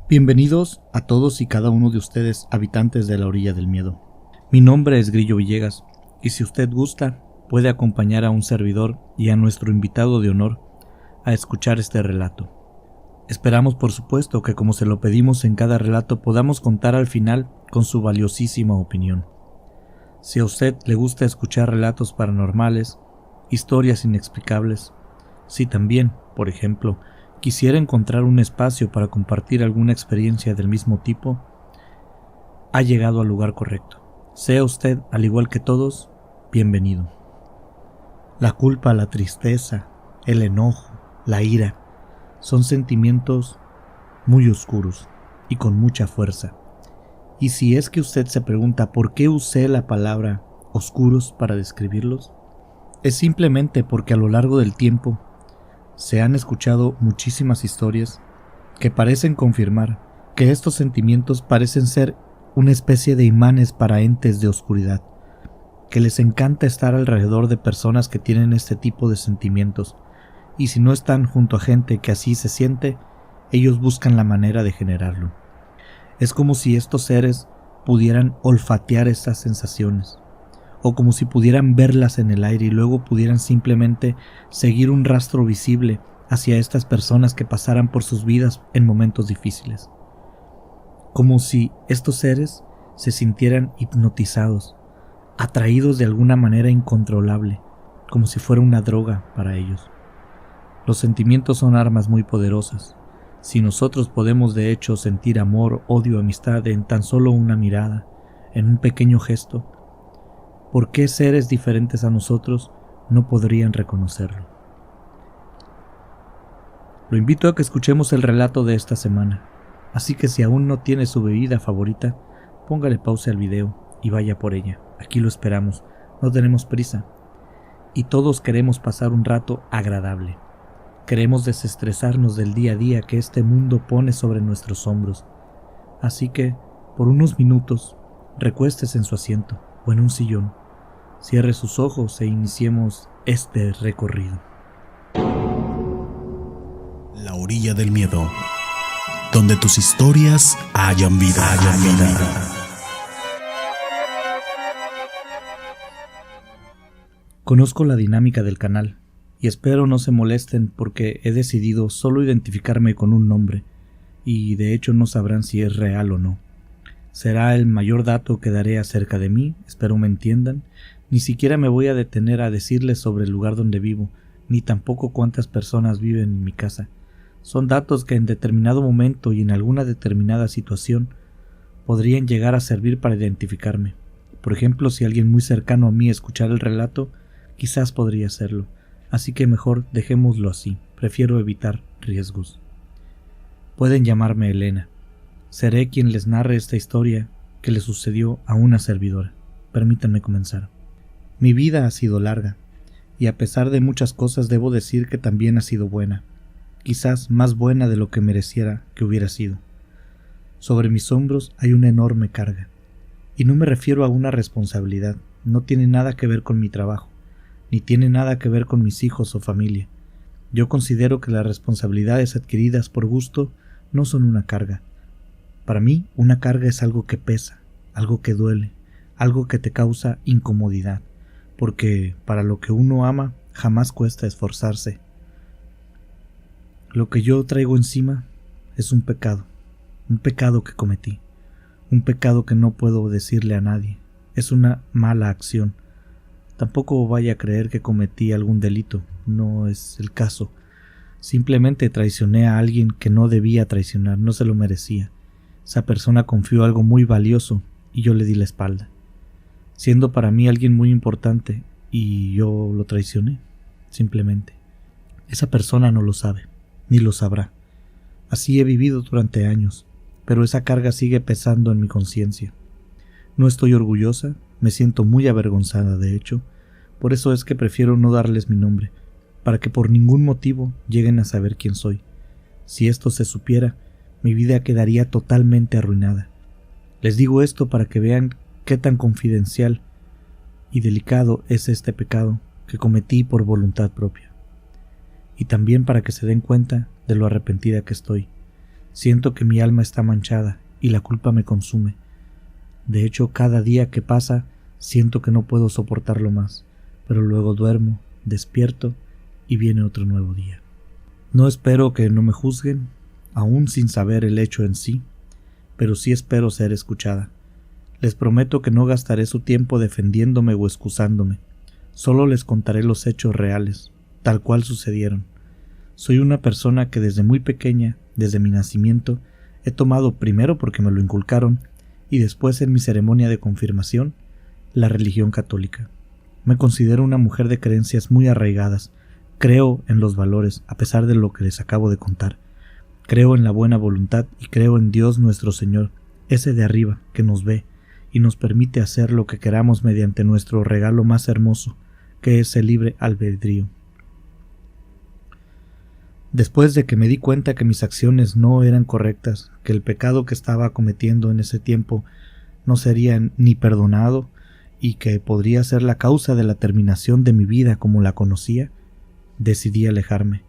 Bienvenidos a todos y cada uno de ustedes, habitantes de la orilla del miedo. Mi nombre es Grillo Villegas, y si usted gusta, puede acompañar a un servidor y a nuestro invitado de honor a escuchar este relato. Esperamos, por supuesto, que como se lo pedimos en cada relato, podamos contar al final con su valiosísima opinión. Si a usted le gusta escuchar relatos paranormales, historias inexplicables, si también, por ejemplo, quisiera encontrar un espacio para compartir alguna experiencia del mismo tipo, ha llegado al lugar correcto. Sea usted, al igual que todos, bienvenido. La culpa, la tristeza, el enojo, la ira, son sentimientos muy oscuros y con mucha fuerza. Y si es que usted se pregunta por qué usé la palabra oscuros para describirlos, es simplemente porque a lo largo del tiempo se han escuchado muchísimas historias que parecen confirmar que estos sentimientos parecen ser una especie de imanes para entes de oscuridad, que les encanta estar alrededor de personas que tienen este tipo de sentimientos, y si no están junto a gente que así se siente, ellos buscan la manera de generarlo. Es como si estos seres pudieran olfatear estas sensaciones, o como si pudieran verlas en el aire y luego pudieran simplemente seguir un rastro visible hacia estas personas que pasaran por sus vidas en momentos difíciles. Como si estos seres se sintieran hipnotizados, atraídos de alguna manera incontrolable, como si fuera una droga para ellos. Los sentimientos son armas muy poderosas. Si nosotros podemos de hecho sentir amor, odio, amistad en tan solo una mirada, en un pequeño gesto, ¿por qué seres diferentes a nosotros no podrían reconocerlo? Lo invito a que escuchemos el relato de esta semana, así que si aún no tiene su bebida favorita, póngale pausa al video y vaya por ella. Aquí lo esperamos, no tenemos prisa, y todos queremos pasar un rato agradable. Queremos desestresarnos del día a día que este mundo pone sobre nuestros hombros. Así que, por unos minutos, recuéstese en su asiento o en un sillón. Cierre sus ojos e iniciemos este recorrido. La orilla del miedo, donde tus historias hayan vida. Conozco la dinámica del canal y espero no se molesten porque he decidido solo identificarme con un nombre y de hecho no sabrán si es real o no. Será el mayor dato que daré acerca de mí, espero me entiendan. Ni siquiera me voy a detener a decirles sobre el lugar donde vivo, ni tampoco cuántas personas viven en mi casa. Son datos que en determinado momento y en alguna determinada situación podrían llegar a servir para identificarme. Por ejemplo, si alguien muy cercano a mí escuchara el relato, quizás podría hacerlo. Así que mejor dejémoslo así, prefiero evitar riesgos. Pueden llamarme Elena. Seré quien les narre esta historia que le sucedió a una servidora. Permítanme comenzar. Mi vida ha sido larga, y a pesar de muchas cosas debo decir que también ha sido buena, quizás más buena de lo que mereciera que hubiera sido. Sobre mis hombros hay una enorme carga, y no me refiero a una responsabilidad, no tiene nada que ver con mi trabajo, ni tiene nada que ver con mis hijos o familia. Yo considero que las responsabilidades adquiridas por gusto no son una carga. Para mí, una carga es algo que pesa, algo que duele, algo que te causa incomodidad. Porque para lo que uno ama jamás cuesta esforzarse. Lo que yo traigo encima es un pecado que cometí, un pecado que no puedo decirle a nadie, es una mala acción. Tampoco vaya a creer que cometí algún delito, no es el caso. Simplemente traicioné a alguien que no debía traicionar, no se lo merecía. Esa persona confió algo muy valioso y yo le di la espalda, siendo para mí alguien muy importante, y yo lo traicioné, simplemente. Esa persona no lo sabe, ni lo sabrá. Así he vivido durante años, pero esa carga sigue pesando en mi conciencia. No estoy orgullosa, me siento muy avergonzada de hecho, por eso es que prefiero no darles mi nombre, para que por ningún motivo lleguen a saber quién soy. Si esto se supiera, mi vida quedaría totalmente arruinada. Les digo esto para que vean qué tan confidencial y delicado es este pecado que cometí por voluntad propia. Y también para que se den cuenta de lo arrepentida que estoy. Siento que mi alma está manchada y la culpa me consume. De hecho, cada día que pasa siento que no puedo soportarlo más, pero luego duermo, despierto y viene otro nuevo día. No espero que no me juzguen, aún sin saber el hecho en sí, pero sí espero ser escuchada. Les prometo que no gastaré su tiempo defendiéndome o excusándome. Solo les contaré los hechos reales, tal cual sucedieron. Soy una persona que desde muy pequeña, desde mi nacimiento, he tomado primero porque me lo inculcaron y después en mi ceremonia de confirmación, la religión católica. Me considero una mujer de creencias muy arraigadas. Creo en los valores, a pesar de lo que les acabo de contar. Creo en la buena voluntad y creo en Dios nuestro Señor, ese de arriba que nos ve y nos permite hacer lo que queramos mediante nuestro regalo más hermoso, que es el libre albedrío. Después de que me di cuenta que mis acciones no eran correctas, que el pecado que estaba cometiendo en ese tiempo no sería ni perdonado y que podría ser la causa de la terminación de mi vida como la conocía, decidí alejarme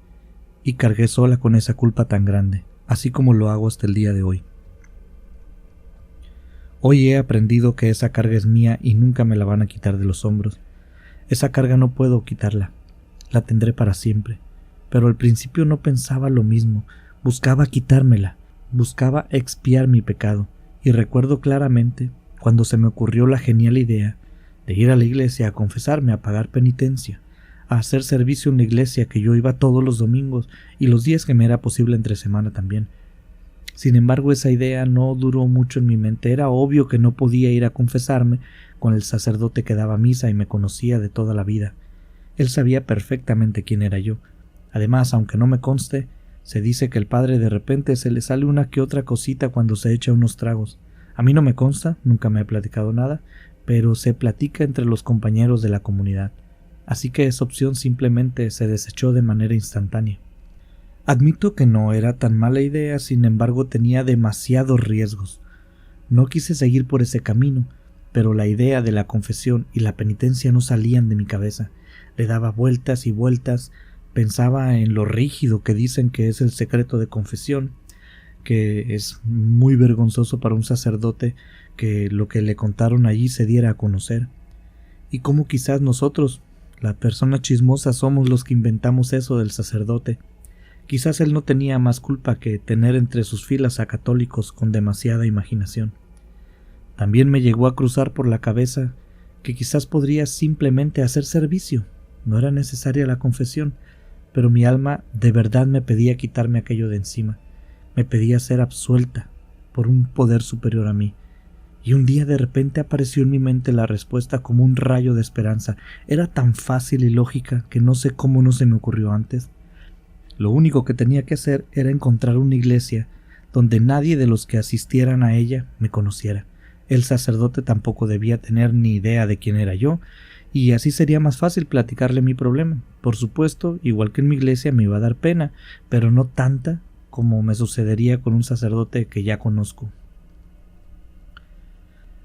y cargué sola con esa culpa tan grande, así como lo hago hasta el día de hoy. Hoy he aprendido que esa carga es mía y nunca me la van a quitar de los hombros. Esa carga no puedo quitarla, la tendré para siempre. Pero al principio no pensaba lo mismo, buscaba quitármela, buscaba expiar mi pecado, y recuerdo claramente cuando se me ocurrió la genial idea de ir a la iglesia a confesarme, a pagar penitencia, a hacer servicio en la iglesia que yo iba todos los domingos y los días que me era posible entre semana también. Sin embargo, esa idea no duró mucho en mi mente. Era obvio que no podía ir a confesarme con el sacerdote que daba misa y me conocía de toda la vida. Él sabía perfectamente quién era yo. Además, aunque no me conste, se dice que el padre de repente se le sale una que otra cosita cuando se echa unos tragos. A mí no me consta, nunca me ha platicado nada, pero se platica entre los compañeros de la comunidad. Así que esa opción simplemente se desechó de manera instantánea. Admito que no era tan mala idea, sin embargo tenía demasiados riesgos. No quise seguir por ese camino, pero la idea de la confesión y la penitencia no salían de mi cabeza. Le daba vueltas y vueltas. Pensaba en lo rígido que dicen que es el secreto de confesión, que es muy vergonzoso para un sacerdote que lo que le contaron allí se diera a conocer. Y cómo quizás nosotros, la persona chismosa, somos los que inventamos eso del sacerdote. Quizás él no tenía más culpa que tener entre sus filas a católicos con demasiada imaginación. También me llegó a cruzar por la cabeza que quizás podría simplemente hacer servicio. No era necesaria la confesión, pero mi alma de verdad me pedía quitarme aquello de encima. Me pedía ser absuelta por un poder superior a mí. Y un día de repente apareció en mi mente la respuesta como un rayo de esperanza. Era tan fácil y lógica que no sé cómo no se me ocurrió antes. Lo único que tenía que hacer era encontrar una iglesia donde nadie de los que asistieran a ella me conociera. El sacerdote tampoco debía tener ni idea de quién era yo, y así sería más fácil platicarle mi problema. Por supuesto, igual que en mi iglesia me iba a dar pena, pero no tanta como me sucedería con un sacerdote que ya conozco.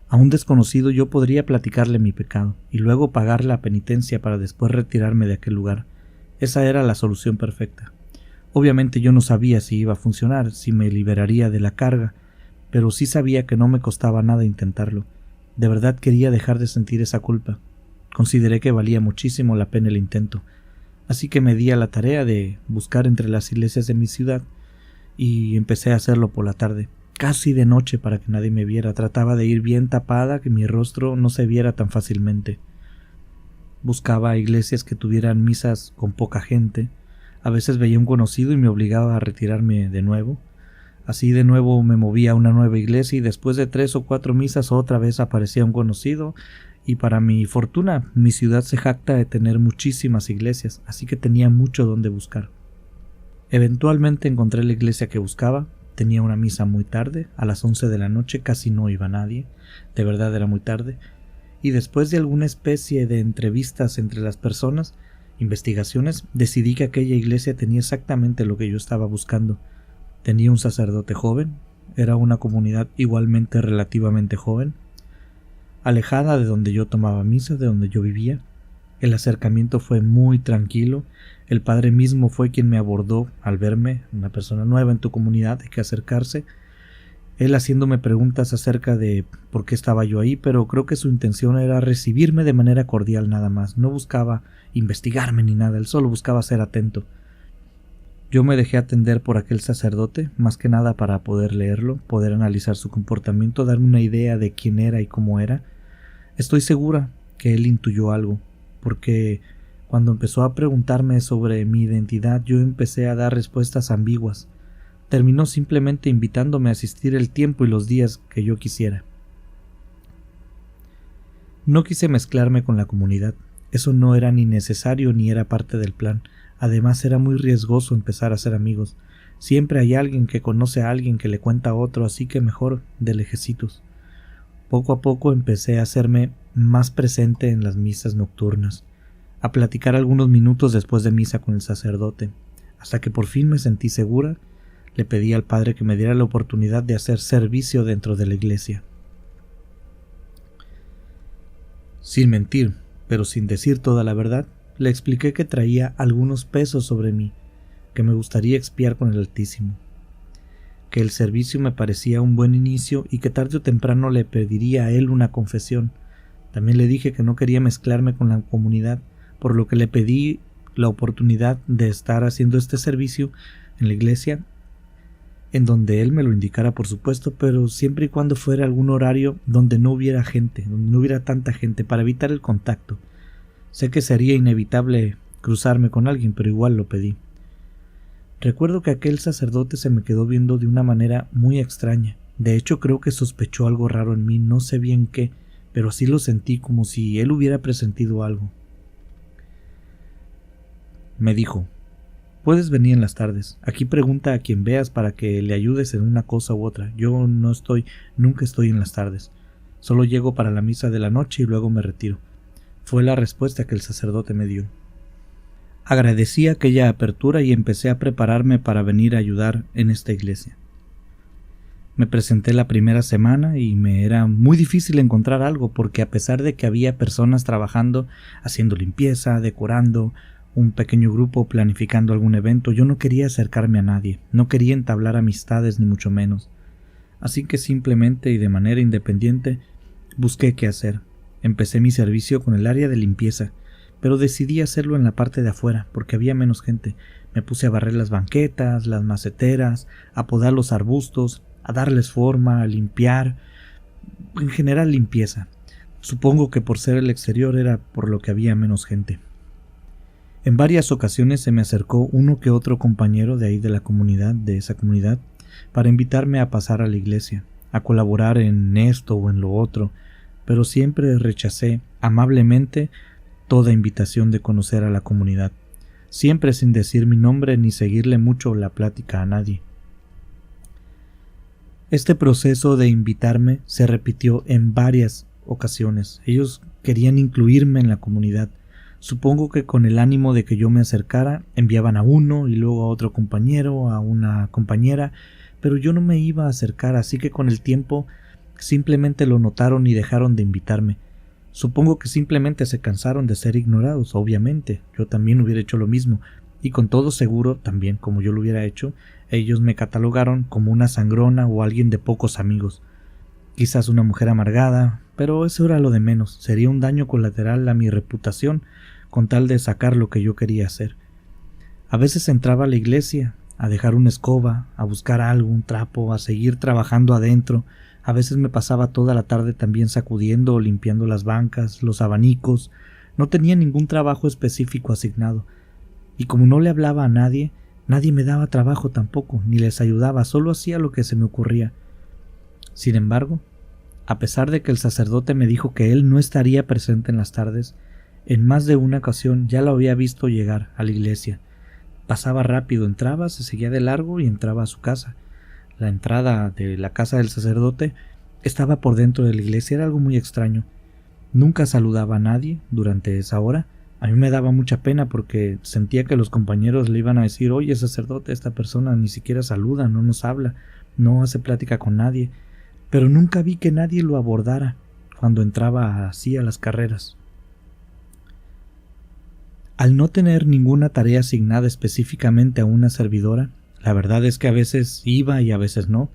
A un desconocido yo podría platicarle mi pecado y luego pagar la penitencia para después retirarme de aquel lugar. Esa era la solución perfecta. Obviamente yo no sabía si iba a funcionar, si me liberaría de la carga, pero sí sabía que no me costaba nada intentarlo. De verdad quería dejar de sentir esa culpa. Consideré que valía muchísimo la pena el intento, así que me di a la tarea de buscar entre las iglesias de mi ciudad y empecé a hacerlo por la tarde, casi de noche para que nadie me viera. Trataba de ir bien tapada, que mi rostro no se viera tan fácilmente. Buscaba iglesias que tuvieran misas con poca gente. A veces veía un conocido y me obligaba a retirarme de nuevo. Así de nuevo me movía a una nueva iglesia y después de 3 o 4 misas otra vez aparecía un conocido. Y para mi fortuna, mi ciudad se jacta de tener muchísimas iglesias, así que tenía mucho donde buscar. Eventualmente encontré la iglesia que buscaba. Tenía una misa muy tarde, a las 11 de la noche, casi no iba nadie, de verdad era muy tarde. Y después de alguna especie de entrevistas entre las personas, investigaciones, decidí que aquella iglesia tenía exactamente lo que yo estaba buscando. Tenía un sacerdote joven, era una comunidad igualmente relativamente joven. alejada de donde yo tomaba misa, de donde yo vivía. El acercamiento fue muy tranquilo. El padre mismo fue quien me abordó al verme, una persona nueva en tu comunidad, hay que acercarse. Él haciéndome preguntas acerca de por qué estaba yo ahí, pero creo que su intención era recibirme de manera cordial nada más. No buscaba investigarme ni nada, él solo buscaba ser atento. Yo me dejé atender por aquel sacerdote, más que nada para poder leerlo, poder analizar su comportamiento, darme una idea de quién era y cómo era. Estoy segura que él intuyó algo, porque cuando empezó a preguntarme sobre mi identidad, yo empecé a dar respuestas ambiguas. Terminó simplemente invitándome a asistir el tiempo y los días que yo quisiera. No quise mezclarme con la comunidad. Eso no era ni necesario ni era parte del plan. Además era muy riesgoso empezar a ser amigos. Siempre hay alguien que conoce a alguien que le cuenta a otro, así que mejor de lejecitos. Poco a poco empecé a hacerme más presente en las misas nocturnas, a platicar algunos minutos después de misa con el sacerdote, hasta que por fin me sentí segura. Le pedí al padre que me diera la oportunidad de hacer servicio dentro de la iglesia. Sin mentir, pero sin decir toda la verdad, le expliqué que traía algunos pesos sobre mí, que me gustaría expiar con el Altísimo, que el servicio me parecía un buen inicio y que tarde o temprano le pediría a él una confesión. También le dije que no quería mezclarme con la comunidad, por lo que le pedí la oportunidad de estar haciendo este servicio en la iglesia, en donde él me lo indicara, por supuesto, pero siempre y cuando fuera algún horario donde no hubiera gente, donde no hubiera tanta gente, para evitar el contacto. Sé que sería inevitable cruzarme con alguien, pero igual lo pedí. Recuerdo que aquel sacerdote se me quedó viendo de una manera muy extraña. De hecho, creo que sospechó algo raro en mí, no sé bien qué, pero así lo sentí, como si él hubiera presentido algo. Me dijo: puedes venir en las tardes. Aquí pregunta a quien veas para que le ayudes en una cosa u otra. Yo nunca estoy en las tardes. Solo llego para la misa de la noche y luego me retiro. Fue la respuesta que el sacerdote me dio. Agradecí aquella apertura y empecé a prepararme para venir a ayudar en esta iglesia. Me presenté la primera semana y me era muy difícil encontrar algo, porque a pesar de que había personas trabajando, haciendo limpieza, decorando, un pequeño grupo planificando algún evento, yo no quería acercarme a nadie, no quería entablar amistades ni mucho menos. Así que simplemente y de manera independiente busqué qué hacer. Empecé mi servicio con el área de limpieza, pero decidí hacerlo en la parte de afuera porque había menos gente. Me puse a barrer las banquetas, las maceteras, a podar los arbustos, a darles forma, a limpiar, en general limpieza. Supongo que por ser el exterior era por lo que había menos gente. En varias ocasiones se me acercó uno que otro compañero de ahí de esa comunidad, para invitarme a pasar a la iglesia, a colaborar en esto o en lo otro, pero siempre rechacé amablemente toda invitación de conocer a la comunidad, siempre sin decir mi nombre ni seguirle mucho la plática a nadie. Este proceso de invitarme se repitió en varias ocasiones. Ellos querían incluirme en la comunidad. Supongo que con el ánimo de que yo me acercara, enviaban a uno y luego a otro compañero, a una compañera, pero yo no me iba a acercar, así que con el tiempo simplemente lo notaron y dejaron de invitarme. Supongo que simplemente se cansaron de ser ignorados, obviamente. Yo también hubiera hecho lo mismo, y con todo seguro, también como yo lo hubiera hecho, ellos me catalogaron como una sangrona o alguien de pocos amigos. Quizás una mujer amargada, pero eso era lo de menos. Sería un daño colateral a mi reputación con tal de sacar lo que yo quería hacer. A veces entraba a la iglesia a dejar una escoba, a buscar algo, un trapo, a seguir trabajando adentro. A veces me pasaba toda la tarde también sacudiendo o limpiando las bancas, los abanicos. No tenía ningún trabajo específico asignado. Y como no le hablaba a nadie, nadie me daba trabajo tampoco, ni les ayudaba, solo hacía lo que se me ocurría. Sin embargo, a pesar de que el sacerdote me dijo que él no estaría presente en las tardes, en más de una ocasión ya lo había visto llegar a la iglesia. Pasaba rápido, entraba, se seguía de largo y entraba a su casa. La entrada de la casa del sacerdote estaba por dentro de la iglesia, era algo muy extraño. Nunca saludaba a nadie durante esa hora. A mí me daba mucha pena porque sentía que los compañeros le iban a decir: oye, sacerdote, esta persona ni siquiera saluda, no nos habla, no hace plática con nadie. Pero nunca vi que nadie lo abordara, cuando entraba así a las carreras. Al no tener ninguna tarea asignada específicamente a una servidora, la verdad es que a veces iba y a veces no,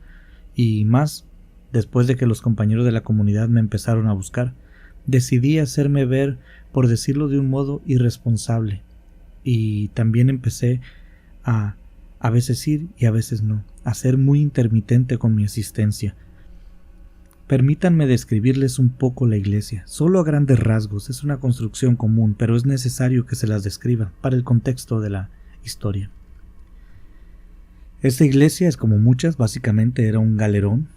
y más después de que los compañeros de la comunidad me empezaron a buscar, decidí hacerme ver, por decirlo de un modo, irresponsable, y también empecé a veces ir y a veces no, a ser muy intermitente con mi asistencia. Permítanme describirles un poco la iglesia, solo a grandes rasgos. Es una construcción común, pero es necesario que se las describa para el contexto de la historia. Esta iglesia es como muchas, básicamente era un galerón.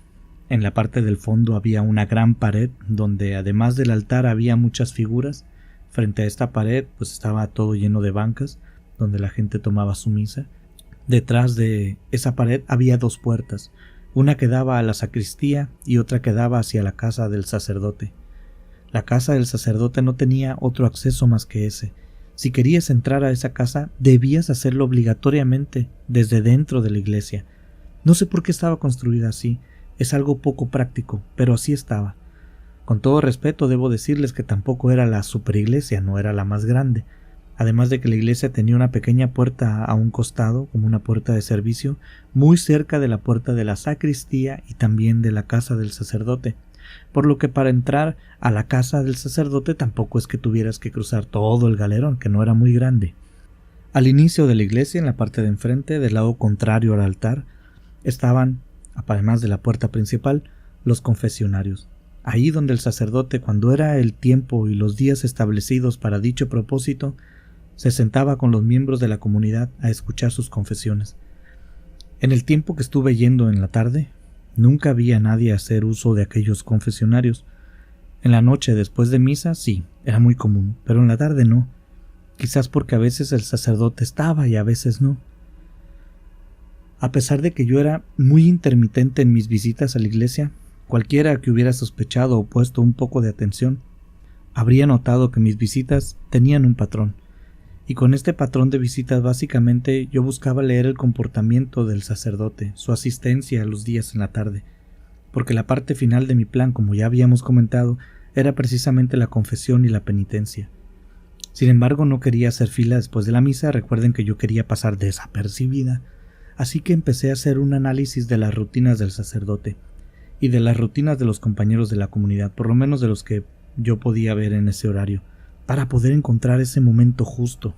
En la parte del fondo había una gran pared donde además del altar había muchas figuras. Frente a esta pared pues estaba todo lleno de bancas donde la gente tomaba su misa. Detrás de esa pared había dos puertas, una que daba a la sacristía y otra que daba hacia la casa del sacerdote. La casa del sacerdote no tenía otro acceso más que ese. Si querías entrar a esa casa, debías hacerlo obligatoriamente desde dentro de la iglesia. No sé por qué estaba construida así, es algo poco práctico, pero así estaba. Con todo respeto debo decirles que tampoco era la superiglesia, no era la más grande. Además de que la iglesia tenía una pequeña puerta a un costado, como una puerta de servicio, muy cerca de la puerta de la sacristía y también de la casa del sacerdote, por lo que para entrar a la casa del sacerdote tampoco es que tuvieras que cruzar todo el galerón, que no era muy grande. Al inicio de la iglesia, en la parte de enfrente, del lado contrario al altar, estaban, además de la puerta principal, los confesionarios. Ahí donde el sacerdote, cuando era el tiempo y los días establecidos para dicho propósito, se sentaba con los miembros de la comunidad a escuchar sus confesiones. En el tiempo que estuve yendo en la tarde, nunca vi a nadie hacer uso de aquellos confesionarios. En la noche después de misa sí, era muy común, pero en la tarde no. Quizás porque a veces el sacerdote estaba y a veces no. A pesar de que yo era muy intermitente en mis visitas a la iglesia, cualquiera que hubiera sospechado o puesto un poco de atención, habría notado que mis visitas tenían un patrón. Y con este patrón de visitas básicamente yo buscaba leer el comportamiento del sacerdote, su asistencia a los días en la tarde, porque la parte final de mi plan, como ya habíamos comentado, era precisamente la confesión y la penitencia. Sin embargo, no quería hacer fila después de la misa, recuerden que yo quería pasar desapercibida, así que empecé a hacer un análisis de las rutinas del sacerdote y de las rutinas de los compañeros de la comunidad, por lo menos de los que yo podía ver en ese horario, para poder encontrar ese momento justo.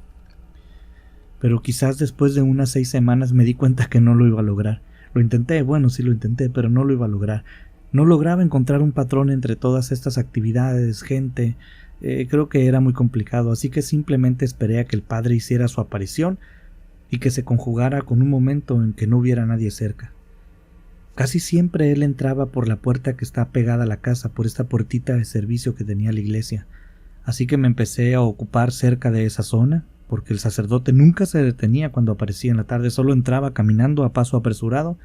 Pero quizás después de unas 6 semanas me di cuenta que no lo iba a lograr. Lo intenté, sí lo intenté, pero no lo iba a lograr. No lograba encontrar un patrón entre todas estas actividades, gente. Creo que era muy complicado, así que simplemente esperé a que el padre hiciera su aparición y que se conjugara con un momento en que no hubiera nadie cerca. Casi siempre él entraba por la puerta que está pegada a la casa, por esta puertita de servicio que tenía la iglesia. Así que me empecé a ocupar cerca de esa zona, porque el sacerdote nunca se detenía cuando aparecía en la tarde, solo entraba caminando a paso apresurado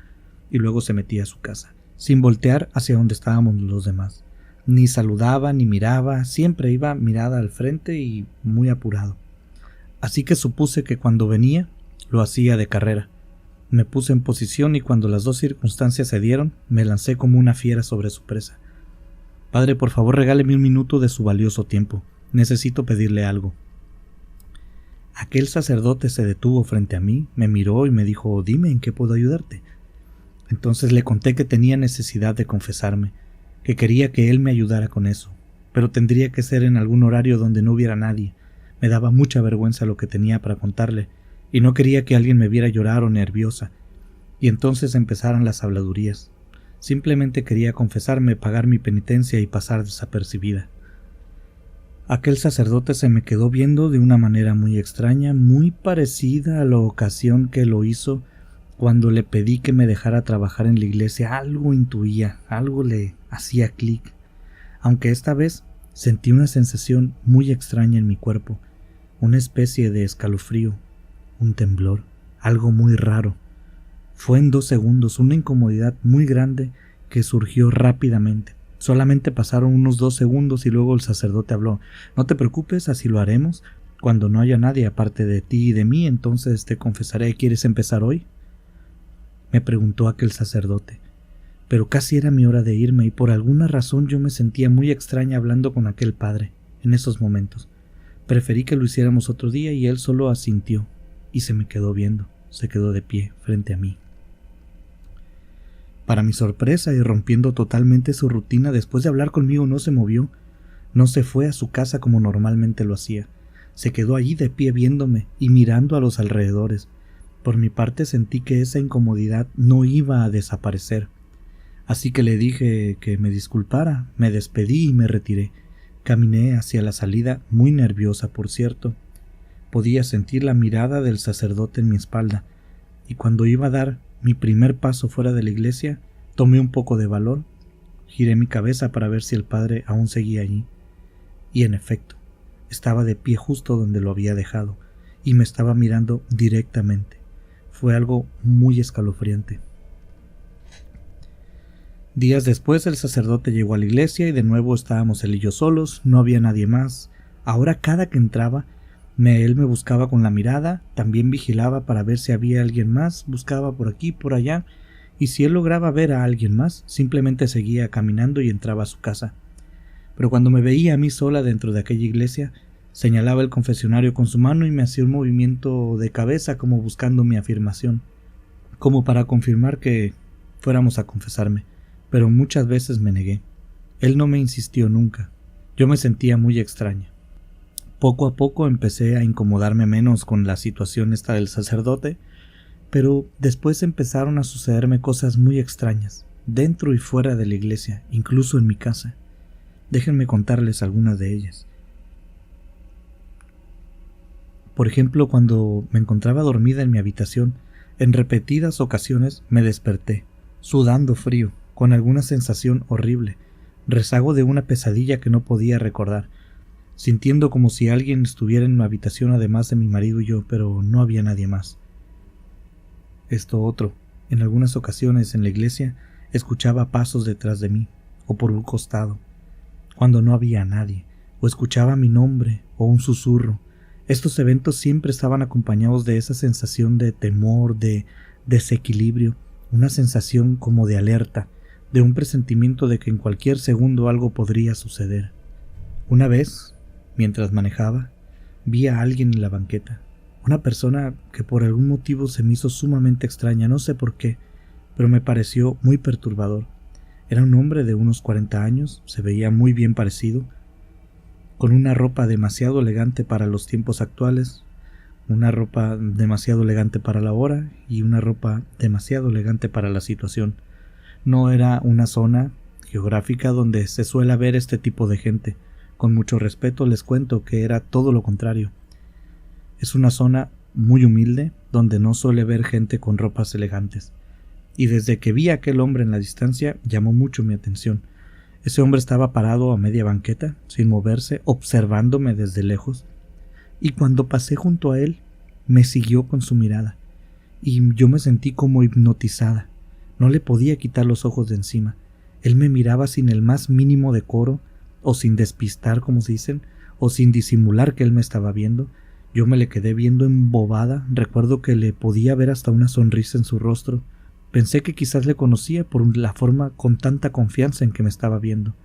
y luego se metía a su casa, sin voltear hacia donde estábamos los demás. Ni saludaba ni miraba, siempre iba mirada al frente y muy apurado. Así que supuse que cuando venía, lo hacía de carrera. Me puse en posición y cuando las dos circunstancias se dieron, me lancé como una fiera sobre su presa. Padre, por favor, regáleme 1 minuto de su valioso tiempo. Necesito pedirle algo. Aquel sacerdote se detuvo frente a mí, me miró y me dijo: «Dime, ¿en qué puedo ayudarte?». Entonces le conté que tenía necesidad de confesarme, que quería que él me ayudara con eso, pero tendría que ser en algún horario donde no hubiera nadie. Me daba mucha vergüenza lo que tenía para contarle, y no quería que alguien me viera llorar o nerviosa, y entonces empezaran las habladurías. Simplemente quería confesarme, pagar mi penitencia y pasar desapercibida. Aquel sacerdote se me quedó viendo de una manera muy extraña, muy parecida a la ocasión que lo hizo cuando le pedí que me dejara trabajar en la iglesia. Algo intuía, algo le hacía clic, aunque esta vez sentí una sensación muy extraña en mi cuerpo, una especie de escalofrío, un temblor, algo muy raro. Fue en 2 segundos, una incomodidad muy grande que surgió rápidamente. Solamente pasaron unos 2 segundos y luego el sacerdote habló: «No te preocupes, así lo haremos. Cuando no haya nadie aparte de ti y de mí, entonces te confesaré. ¿Quieres empezar hoy?». Me preguntó aquel sacerdote. pero casi era mi hora de irme y por alguna razón yo me sentía muy extraña hablando con aquel padre en esos momentos. Preferí que lo hiciéramos otro día y él solo asintió y se me quedó viendo, se quedó de pie frente a mí. Para mi sorpresa y rompiendo totalmente su rutina, después de hablar conmigo no se movió, no se fue a su casa como normalmente lo hacía. Se quedó allí de pie viéndome y mirando a los alrededores. Por mi parte sentí que esa incomodidad no iba a desaparecer. Así que le dije que me disculpara, me despedí y me retiré. Caminé hacia la salida, muy nerviosa por cierto. Podía sentir la mirada del sacerdote en mi espalda, y cuando iba a dar mi primer paso fuera de la iglesia, tomé un poco de valor, giré mi cabeza para ver si el padre aún seguía allí. Y en efecto, estaba de pie justo donde lo había dejado, y me estaba mirando directamente. Fue algo muy escalofriante. Días después el sacerdote llegó a la iglesia y de nuevo estábamos él y yo solos, no había nadie más. Ahora cada que entraba, él me buscaba con la mirada, también vigilaba para ver si había alguien más, buscaba por aquí, por allá, y si él lograba ver a alguien más, simplemente seguía caminando y entraba a su casa. Pero cuando me veía a mí sola dentro de aquella iglesia, señalaba el confesionario con su mano y me hacía un movimiento de cabeza como buscando mi afirmación, como para confirmar que fuéramos a confesarme. Pero muchas veces me negué. Él no me insistió nunca. Yo me sentía muy extraña. Poco a poco empecé a incomodarme menos con la situación esta del sacerdote, pero después empezaron a sucederme cosas muy extrañas, dentro y fuera de la iglesia, incluso en mi casa. Déjenme contarles algunas de ellas. Por ejemplo, cuando me encontraba dormida en mi habitación, en repetidas ocasiones me desperté, sudando frío, con alguna sensación horrible, rezago de una pesadilla que no podía recordar, sintiendo como si alguien estuviera en mi habitación además de mi marido y yo, pero no había nadie más. Esto otro, en algunas ocasiones en la iglesia escuchaba pasos detrás de mí, o por un costado, cuando no había nadie, o escuchaba mi nombre, o un susurro. Estos eventos siempre estaban acompañados de esa sensación de temor, de desequilibrio, una sensación como de alerta, de un presentimiento de que en cualquier segundo algo podría suceder. Una vez, mientras manejaba, vi a alguien en la banqueta, una persona que por algún motivo se me hizo sumamente extraña, no sé por qué, pero me pareció muy perturbador. Era un hombre de unos 40 años, se veía muy bien parecido, con una ropa demasiado elegante para los tiempos actuales, una ropa demasiado elegante para la hora y una ropa demasiado elegante para la situación. No era una zona geográfica donde se suele ver este tipo de gente. Con mucho respeto les cuento que era todo lo contrario. Es una zona muy humilde donde no suele ver gente con ropas elegantes. Y desde que vi a aquel hombre en la distancia llamó mucho mi atención. Ese hombre estaba parado a media banqueta, sin moverse, observándome desde lejos. Y cuando pasé junto a él, me siguió con su mirada. Y yo me sentí como hipnotizada. No le podía quitar los ojos de encima. Él me miraba sin el más mínimo decoro, o sin despistar, como se dicen, o sin disimular que él me estaba viendo. Yo me le quedé viendo embobada. Recuerdo que le podía ver hasta una sonrisa en su rostro. Pensé que quizás le conocía por la forma con tanta confianza en que me estaba viendo,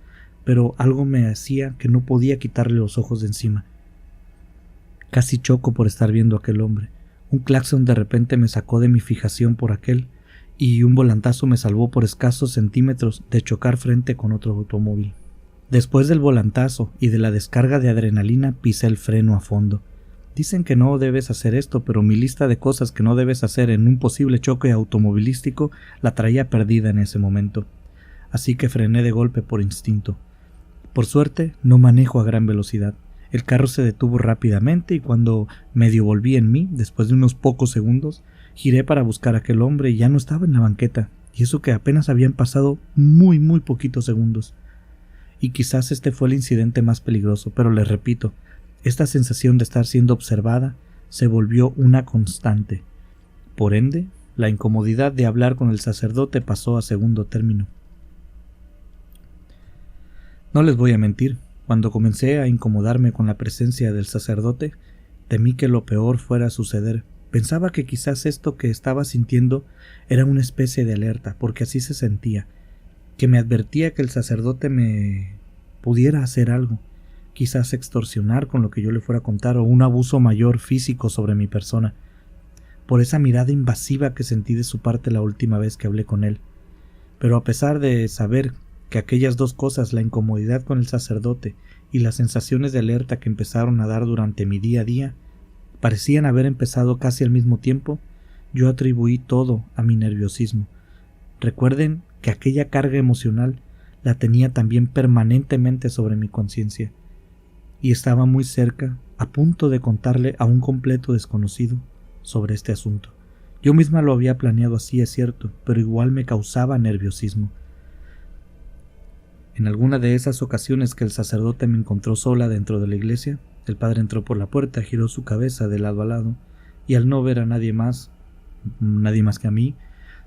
pero algo me hacía que no podía quitarle los ojos de encima. Casi choco por estar viendo a aquel hombre. Un claxon de repente me sacó de mi fijación por aquel, y un volantazo me salvó por escasos centímetros de chocar frente con otro automóvil. Después del volantazo y de la descarga de adrenalina pisé el freno a fondo. Dicen que no debes hacer esto, pero mi lista de cosas que no debes hacer en un posible choque automovilístico la traía perdida en ese momento. Así que frené de golpe por instinto. Por suerte, no manejo a gran velocidad. El carro se detuvo rápidamente y cuando medio volví en mí, después de unos pocos segundos, giré para buscar a aquel hombre y ya no estaba en la banqueta, y eso que apenas habían pasado muy poquitos segundos. Y quizás este fue el incidente más peligroso, pero les repito, esta sensación de estar siendo observada se volvió una constante. Por ende, la incomodidad de hablar con el sacerdote pasó a segundo término. No les voy a mentir, cuando comencé a incomodarme con la presencia del sacerdote, temí que lo peor fuera a suceder. Pensaba que quizás esto que estaba sintiendo era una especie de alerta, porque así se sentía, que me advertía que el sacerdote me pudiera hacer algo, quizás extorsionar con lo que yo le fuera a contar o un abuso mayor físico sobre mi persona, por esa mirada invasiva que sentí de su parte la última vez que hablé con él. Pero a pesar de saber que aquellas dos cosas, la incomodidad con el sacerdote y las sensaciones de alerta que empezaron a dar durante mi día a día, parecían haber empezado casi al mismo tiempo, yo atribuí todo a mi nerviosismo. Recuerden que aquella carga emocional la tenía también permanentemente sobre mi conciencia, y estaba muy cerca, a punto de contarle a un completo desconocido sobre este asunto. Yo misma lo había planeado así, es cierto, pero igual me causaba nerviosismo. En alguna de esas ocasiones que el sacerdote me encontró sola dentro de la iglesia, el padre entró por la puerta, giró su cabeza de lado a lado, y al no ver a nadie más que a mí,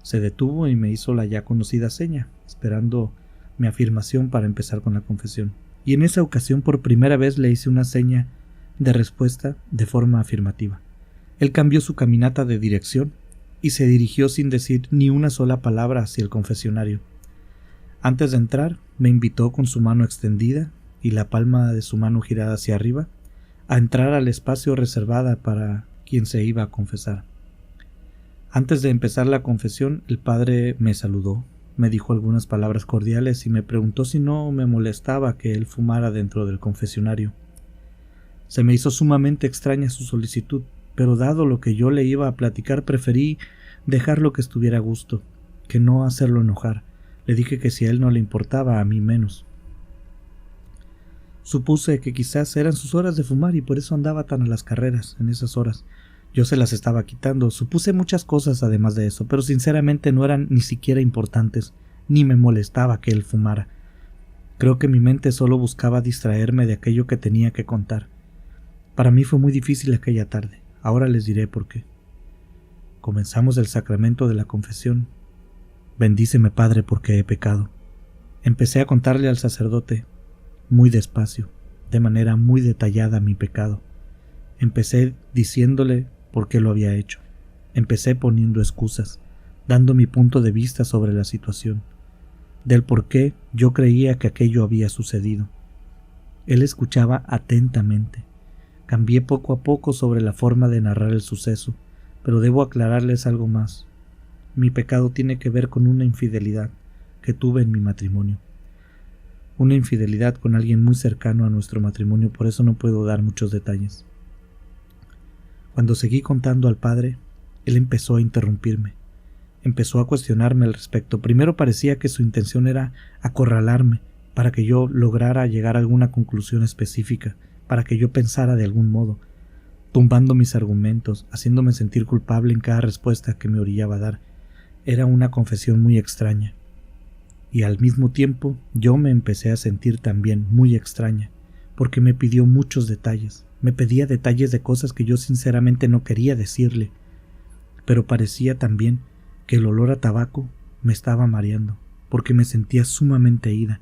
se detuvo y me hizo la ya conocida seña, esperando mi afirmación para empezar con la confesión. Y en esa ocasión por primera vez le hice una seña de respuesta de forma afirmativa. Él cambió su caminata de dirección y se dirigió sin decir ni una sola palabra hacia el confesionario. Antes de entrar, me invitó con su mano extendida y la palma de su mano girada hacia arriba a entrar al espacio reservado para quien se iba a confesar. Antes de empezar la confesión, el padre me saludó, me dijo algunas palabras cordiales y me preguntó si no me molestaba que él fumara dentro del confesionario. Se me hizo sumamente extraña su solicitud, pero dado lo que yo le iba a platicar, preferí dejarlo que estuviera a gusto, que no hacerlo enojar. Le dije que si a él no le importaba, a mí menos. Supuse que quizás eran sus horas de fumar y por eso andaba tan a las carreras en esas horas. Yo se las estaba quitando. Supuse muchas cosas además de eso, pero sinceramente no eran ni siquiera importantes, ni me molestaba que él fumara. Creo que mi mente solo buscaba distraerme de aquello que tenía que contar. Para mí fue muy difícil aquella tarde. Ahora les diré por qué. Comenzamos el sacramento de la confesión. Bendíceme, Padre, porque he pecado. Empecé a contarle al sacerdote, muy despacio, de manera muy detallada, mi pecado. Empecé diciéndole por qué lo había hecho. Empecé poniendo excusas, dando mi punto de vista sobre la situación, del por qué yo creía que aquello había sucedido. Él escuchaba atentamente. Cambié poco a poco sobre la forma de narrar el suceso, pero debo aclararles algo más. Mi pecado tiene que ver con una infidelidad que tuve en mi matrimonio. Una infidelidad con alguien muy cercano a nuestro matrimonio, por eso no puedo dar muchos detalles. Cuando seguí contando al padre, él empezó a interrumpirme. Empezó a cuestionarme al respecto. Primero parecía que su intención era acorralarme para que yo lograra llegar a alguna conclusión específica, para que yo pensara de algún modo, tumbando mis argumentos, haciéndome sentir culpable en cada respuesta que me orillaba a dar. Era una confesión muy extraña. Y al mismo tiempo yo me empecé a sentir también muy extraña, porque me pidió muchos detalles. Me pedía detalles de cosas que yo sinceramente no quería decirle, pero parecía también que el olor a tabaco me estaba mareando, porque me sentía sumamente ida.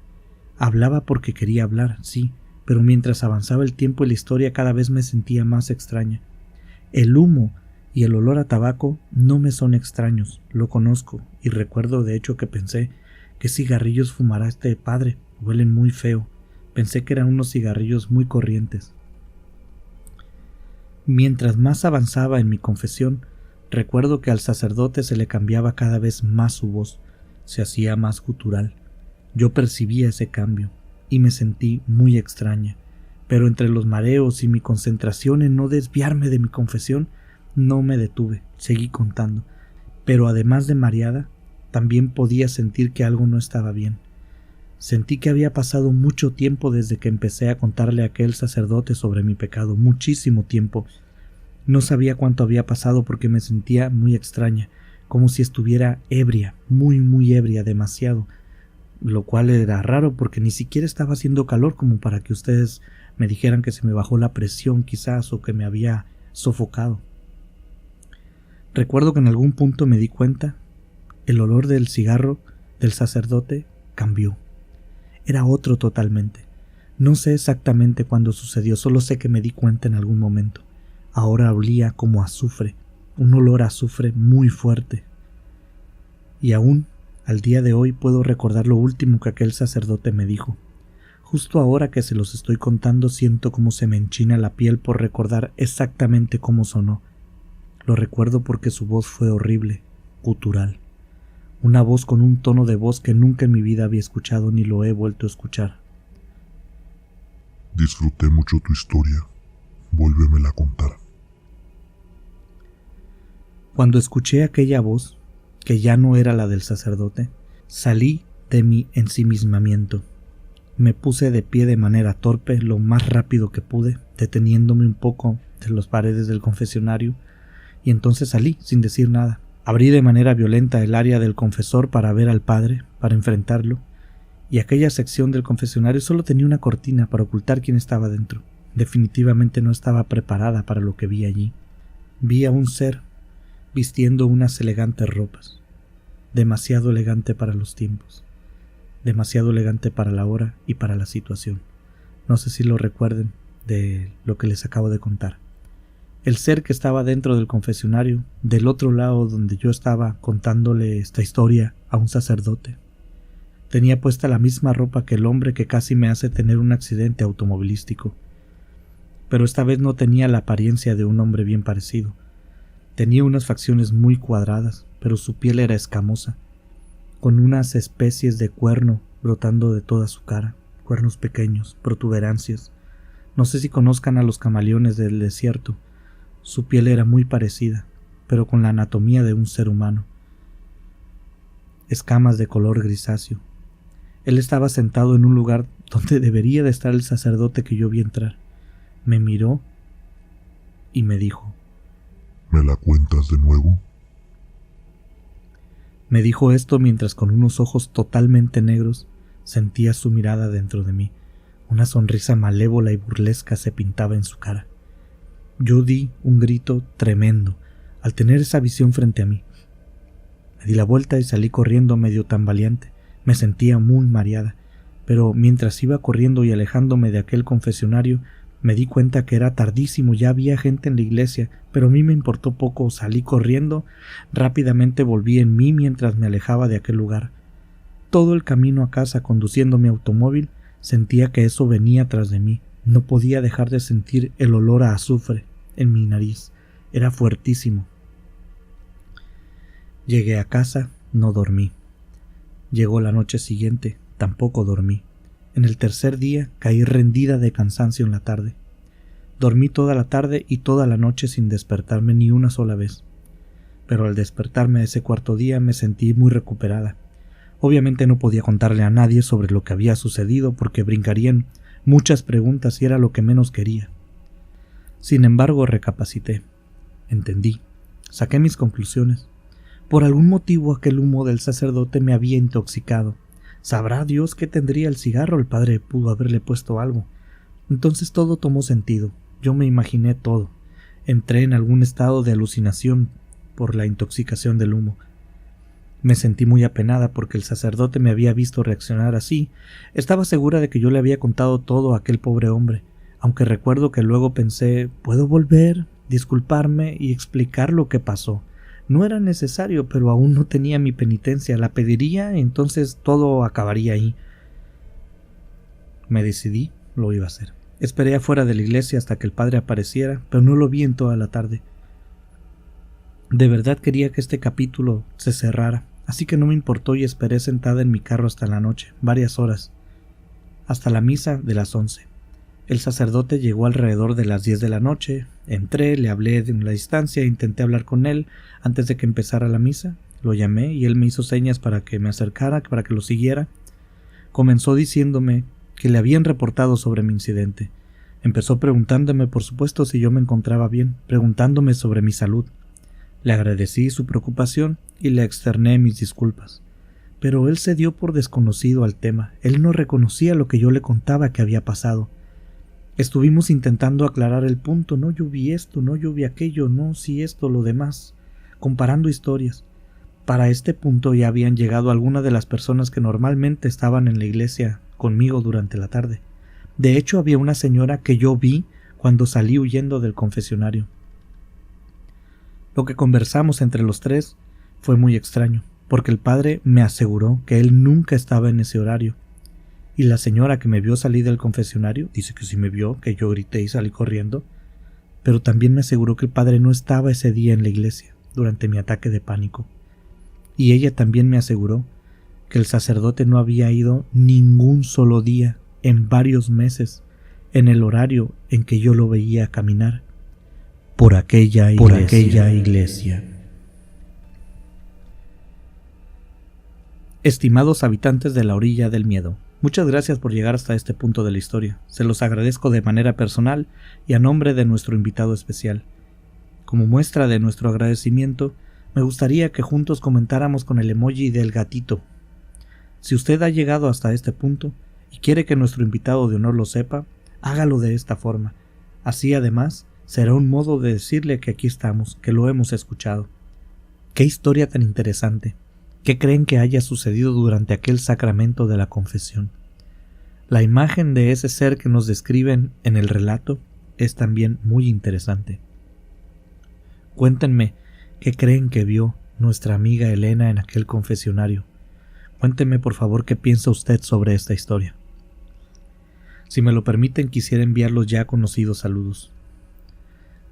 Hablaba porque quería hablar, sí, pero mientras avanzaba el tiempo y la historia cada vez me sentía más extraña. El humo y el olor a tabaco no me son extraños, lo conozco, y recuerdo de hecho que pensé, ¿qué cigarrillos fumará este padre? Huelen muy feo. Pensé que eran unos cigarrillos muy corrientes. Mientras más avanzaba en mi confesión, recuerdo que al sacerdote se le cambiaba cada vez más su voz, se hacía más gutural. Yo percibía ese cambio y me sentí muy extraña, pero entre los mareos y mi concentración en no desviarme de mi confesión, no me detuve, seguí contando, pero además de mareada, también podía sentir que algo no estaba bien. Sentí que había pasado mucho tiempo desde que empecé a contarle a aquel sacerdote sobre mi pecado, muchísimo tiempo. No sabía cuánto había pasado porque me sentía muy extraña, como si estuviera ebria, muy ebria, demasiado, lo cual era raro porque ni siquiera estaba haciendo calor como para que ustedes me dijeran que se me bajó la presión quizás o que me había sofocado. Recuerdo que en algún punto me di cuenta, el olor del cigarro del sacerdote cambió. Era otro totalmente. No sé exactamente cuándo sucedió, solo sé que me di cuenta en algún momento. Ahora olía como azufre, un olor a azufre muy fuerte. Y aún Al día de hoy puedo recordar lo último que aquel sacerdote me dijo. Justo ahora que se los estoy contando siento cómo se me enchina la piel por recordar exactamente cómo sonó. Lo recuerdo porque su voz fue horrible, gutural. Una voz con un tono de voz que nunca en mi vida había escuchado ni lo he vuelto a escuchar. Disfruté mucho tu historia. Vuélvemela a contar. Cuando escuché aquella voz, que ya no era la del sacerdote, salí de mi ensimismamiento. Me puse de pie de manera torpe lo más rápido que pude, deteniéndome un poco de las paredes del confesionario, y entonces salí sin decir nada. Abrí de manera violenta el área del confesor para ver al padre, para enfrentarlo, y aquella sección del confesionario solo tenía una cortina para ocultar quién estaba dentro. Definitivamente no estaba preparada para lo que vi allí. Vi a un ser vistiendo unas elegantes ropas, demasiado elegante para los tiempos, demasiado elegante para la hora y para la situación. No sé si lo recuerden de lo que les acabo de contar. El ser que estaba dentro del confesionario, del otro lado donde yo estaba contándole esta historia a un sacerdote, tenía puesta la misma ropa que el hombre que casi me hace tener un accidente automovilístico, pero esta vez no tenía la apariencia de un hombre bien parecido. Tenía unas facciones muy cuadradas, pero su piel era escamosa, con unas especies de cuerno brotando de toda su cara, cuernos pequeños, protuberancias. No sé si conozcan a los camaleones del desierto. Su piel era muy parecida, pero con la anatomía de un ser humano. Escamas de color grisáceo. Él estaba sentado en un lugar donde debería de estar el sacerdote que yo vi entrar. Me miró y me dijo: ¿Me la cuentas de nuevo? Me dijo esto mientras con unos ojos totalmente negros sentía su mirada dentro de mí. Una sonrisa malévola y burlesca se pintaba en su cara. Yo di un grito tremendo al tener esa visión frente a mí. Me di la vuelta y salí corriendo medio tambaleante. Me sentía muy mareada, pero mientras iba corriendo y alejándome de aquel confesionario, me di cuenta que era tardísimo, ya había gente en la iglesia, pero a mí me importó poco. Salí corriendo, rápidamente volví en mí mientras me alejaba de aquel lugar. Todo el camino a casa conduciendo mi automóvil sentía que eso venía tras de mí. No podía dejar de sentir el olor a azufre en mi nariz. Era fuertísimo. Llegué a casa, no dormí. Llegó la noche siguiente, tampoco dormí. En el tercer día caí rendida de cansancio en la tarde. Dormí toda la tarde y toda la noche sin despertarme ni una sola vez. Pero al despertarme ese cuarto día me sentí muy recuperada. Obviamente no podía contarle a nadie sobre lo que había sucedido porque brincarían muchas preguntas y era lo que menos quería. Sin embargo, recapacité. Entendí. Saqué mis conclusiones. Por algún motivo aquel humo del sacerdote me había intoxicado. Sabrá Dios qué tendría el cigarro. El padre pudo haberle puesto algo. Entonces todo tomó sentido. Yo me imaginé todo. Entré en algún estado de alucinación por la intoxicación del humo. Me sentí muy apenada porque el sacerdote me había visto reaccionar así. Estaba segura de que yo le había contado todo a aquel pobre hombre, aunque recuerdo que luego pensé: ¿puedo volver, disculparme y explicar lo que pasó? No era necesario, pero aún no tenía mi penitencia. La pediría, entonces todo acabaría ahí. Me decidí, lo iba a hacer. Esperé afuera de la iglesia hasta que el padre apareciera, pero no lo vi en toda la tarde. De verdad quería que este capítulo se cerrara, así que no me importó y esperé sentada en mi carro hasta la noche, varias horas, hasta la misa de las 11. El sacerdote llegó alrededor de las 10 de la noche. Entré, le hablé de la distancia, intenté hablar con él antes de que empezara la misa. Lo llamé y él me hizo señas para que me acercara, para que lo siguiera. Comenzó diciéndome que le habían reportado sobre mi incidente. Empezó preguntándome, por supuesto, si yo me encontraba bien, preguntándome sobre mi salud. Le agradecí su preocupación y le externé mis disculpas. Pero él se dio por desconocido al tema. Él no reconocía lo que yo le contaba que había pasado. Estuvimos intentando aclarar el punto. No, yo vi esto, no, yo vi aquello, no, sí esto, lo demás. Comparando historias. Para este punto ya habían llegado algunas de las personas que normalmente estaban en la iglesia conmigo durante la tarde. De hecho, había una señora que yo vi cuando salí huyendo del confesionario. Lo que conversamos entre los tres fue muy extraño. porque el padre me aseguró que él nunca estaba en ese horario. Y la señora que me vio salir del confesionario dice que sí me vio, que yo grité y salí corriendo, pero también me aseguró que el padre no estaba ese día en la iglesia durante mi ataque de pánico. Y ella también me aseguró que el sacerdote no había ido ningún solo día en varios meses en el horario en que yo lo veía caminar por aquella iglesia. Estimados habitantes de la orilla del miedo, muchas gracias por llegar hasta este punto de la historia. Se los agradezco de manera personal y a nombre de nuestro invitado especial. Como muestra de nuestro agradecimiento, me gustaría que juntos comentáramos con el emoji del gatito. Si usted ha llegado hasta este punto y quiere que nuestro invitado de honor lo sepa, hágalo de esta forma. Así, además, será un modo de decirle que aquí estamos, que lo hemos escuchado. ¡Qué historia tan interesante! ¿Qué creen que haya sucedido durante aquel sacramento de la confesión? La imagen de ese ser que nos describen en el relato es también muy interesante. Cuéntenme qué creen que vio nuestra amiga Elena en aquel confesionario. Cuéntenme por favor qué piensa usted sobre esta historia. Si me lo permiten, quisiera enviar los ya conocidos saludos.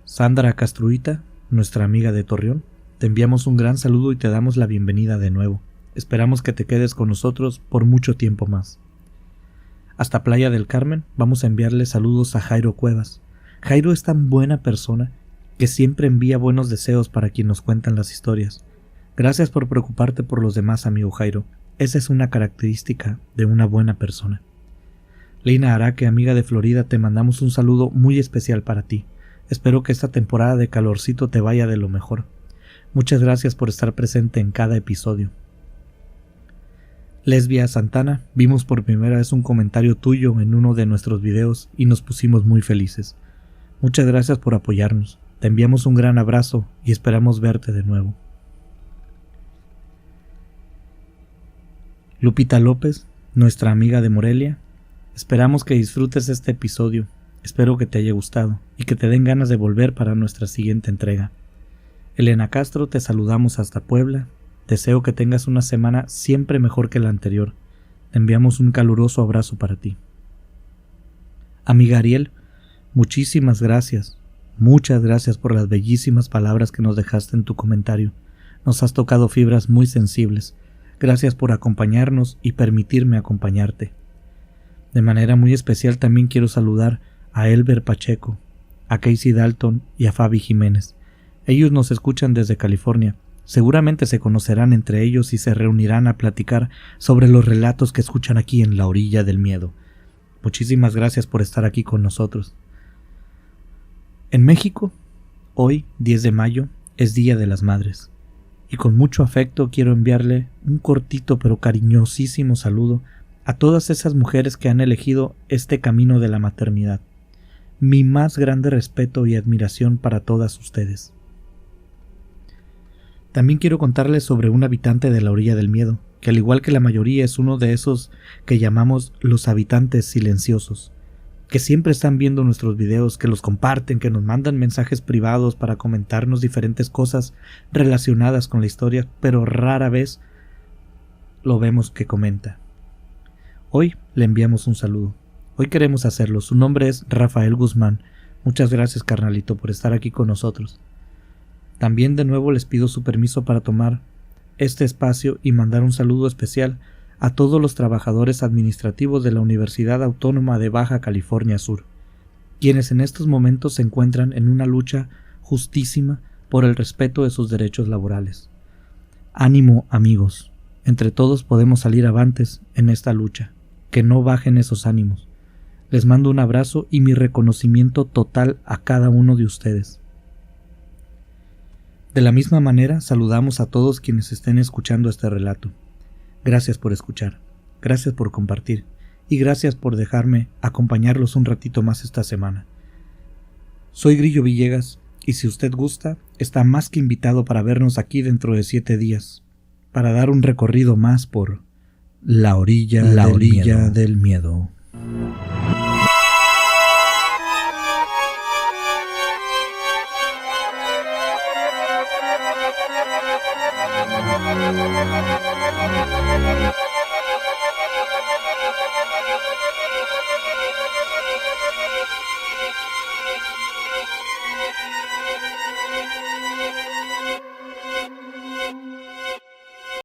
Sandra Castruita, nuestra amiga de Torreón, te enviamos un gran saludo y te damos la bienvenida de nuevo. Esperamos que te quedes con nosotros por mucho tiempo más. Hasta Playa del Carmen vamos a enviarle saludos a Jairo Cuevas. Jairo es tan buena persona que siempre envía buenos deseos para quien nos cuentan las historias. Gracias por preocuparte por los demás, amigo Jairo. Esa es una característica de una buena persona. Lina Araque, amiga de Florida, te mandamos un saludo muy especial para ti. Espero que esta temporada de calorcito te vaya de lo mejor. Muchas gracias por estar presente en cada episodio. Lesbia Santana, vimos por primera vez un comentario tuyo en uno de nuestros videos y nos pusimos muy felices. Muchas gracias por apoyarnos. Te enviamos un gran abrazo y esperamos verte de nuevo. Lupita López, nuestra amiga de Morelia, esperamos que disfrutes este episodio. Espero que te haya gustado y que te den ganas de volver para nuestra siguiente entrega. Elena Castro, te saludamos hasta Puebla. Deseo que tengas una semana siempre mejor que la anterior. Te enviamos un caluroso abrazo para ti. Amiga Ariel, muchísimas gracias. Muchas gracias por las bellísimas palabras que nos dejaste en tu comentario. Nos has tocado fibras muy sensibles. Gracias por acompañarnos y permitirme acompañarte. De manera muy especial también quiero saludar a Elber Pacheco, a Casey Dalton y a Fabi Jiménez. Ellos nos escuchan desde California. Seguramente se conocerán entre ellos y se reunirán a platicar sobre los relatos que escuchan aquí en La Orilla del Miedo. Muchísimas gracias por estar aquí con nosotros. En México, hoy, 10 de mayo, es Día de las Madres. Y con mucho afecto quiero enviarle un cortito pero cariñosísimo saludo a todas esas mujeres que han elegido este camino de la maternidad. Mi más grande respeto y admiración para todas ustedes. También quiero contarles sobre un habitante de la Orilla del Miedo, que al igual que la mayoría es uno de esos que llamamos los habitantes silenciosos, que siempre están viendo nuestros videos, que los comparten, que nos mandan mensajes privados para comentarnos diferentes cosas relacionadas con la historia, pero rara vez lo vemos que comenta. Hoy le enviamos un saludo. Hoy queremos hacerlo. Su nombre es Rafael Guzmán. Muchas gracias, carnalito, por estar aquí con nosotros. También de nuevo les pido su permiso para tomar este espacio y mandar un saludo especial a todos los trabajadores administrativos de la Universidad Autónoma de Baja California Sur, quienes en estos momentos se encuentran en una lucha justísima por el respeto de sus derechos laborales. Ánimo, amigos, entre todos podemos salir avantes en esta lucha, que no bajen esos ánimos. Les mando un abrazo y mi reconocimiento total a cada uno de ustedes. De la misma manera, saludamos a todos quienes estén escuchando este relato. Gracias por escuchar, gracias por compartir y gracias por dejarme acompañarlos un ratito más esta semana. Soy Grillo Villegas y si usted gusta, está más que invitado para vernos aquí dentro de 7 días, para dar un recorrido más por la orilla del miedo.